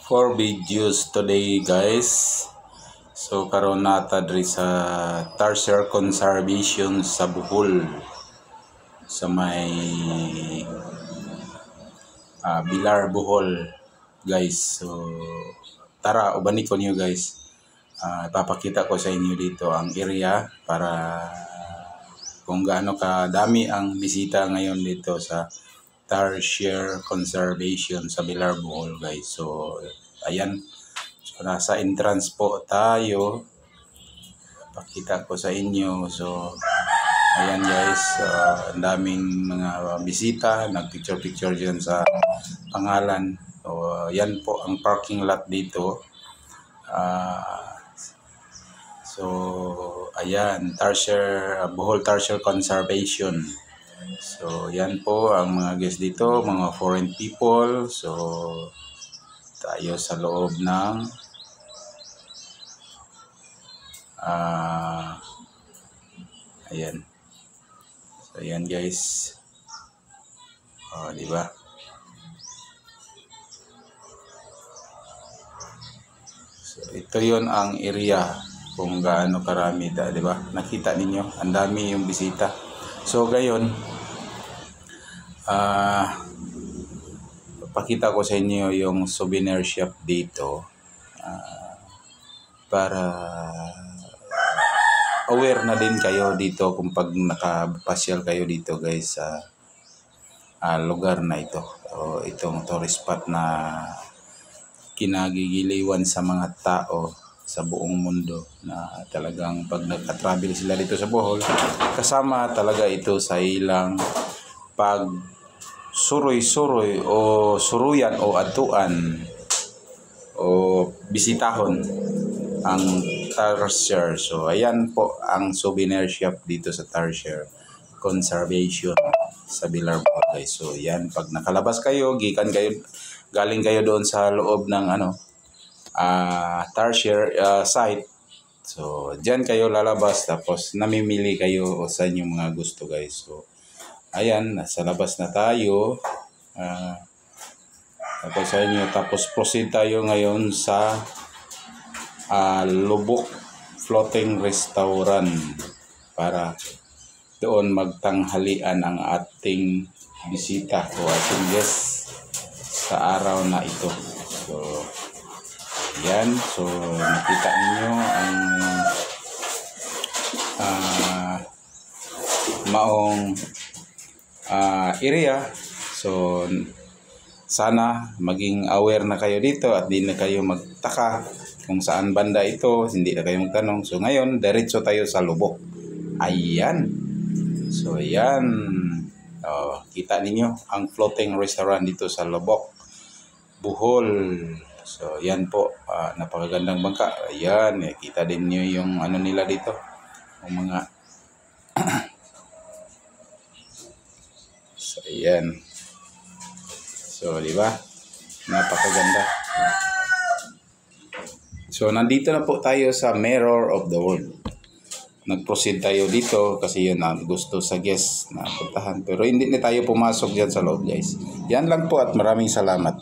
For videos today guys. So karon nata diri sa Tarsier Conservation sa Bohol sa may Bilar Bohol guys. So tara ubani ko niyo guys. Ipapakita ko sa inyo dito ang area para kung gaano kadami ang bisita ngayon dito sa Tarsier Conservation sa Bilar Bohol guys. So ayan, so nasa entrance po tayo, pakita ko sa inyo. So ayan guys, ang daming mga bisita, nagpicture dyan sa pangalan. So yan po ang parking lot dito. So ayan, Bohol Tarsier Conservation. So yan po ang mga guests dito, mga foreign people. So tayo sa loob ng ayan. So ayan guys. Di ba? So ito 'yon ang area kung gaano karami, di ba? Nakita ninyo, ang dami yung bisita. So gayon, pakita ko sa inyo yung souvenir shop dito para aware na din kayo dito kung pag nakapasyal kayo dito guys sa lugar na ito. So, itong tourist spot na kinagigiliwan sa mga tao sa buong mundo, na talagang pag nagka-travel sila dito sa Bohol, kasama talaga ito sa ilang pag suroy-suroy o suruyan o atuan o bisitahon ang Tarsier. So ayan po ang souvenir shop dito sa Tarsier Conservation sa Bilar Bohol guys. So yan, pag nakalabas kayo, galing kayo doon sa loob ng Tarsier site. So diyan kayo lalabas, tapos namimili kayo sa inyong mga gusto guys. So ayan, nasa labas na tayo. Tapos sa inyo, tapos proceed tayo ngayon sa Lubok Floating Restaurant para doon magtanghalian ang ating bisita o ating guest sa araw na ito. So yan, so nakita niyo ang maong area. So sana maging aware na kayo dito at di na kayo magtaka kung saan banda ito, hindi na kayo magtanong. So ngayon, diretso tayo sa Lubok. Ayan. So yan, kita ninyo ang floating restaurant dito sa Lubok, Bohol. So yan po, napakagandang bangka. Ayan, kita din nyo yung ano nila dito, yung mga so ayan. So di ba? Napakaganda. So nandito na po tayo sa Mirror of the World. Nag-proceed tayo dito kasi yun ang gusto sa guest na puntahan. Pero hindi na tayo pumasok dyan sa loob guys. Yan lang po at maraming salamat.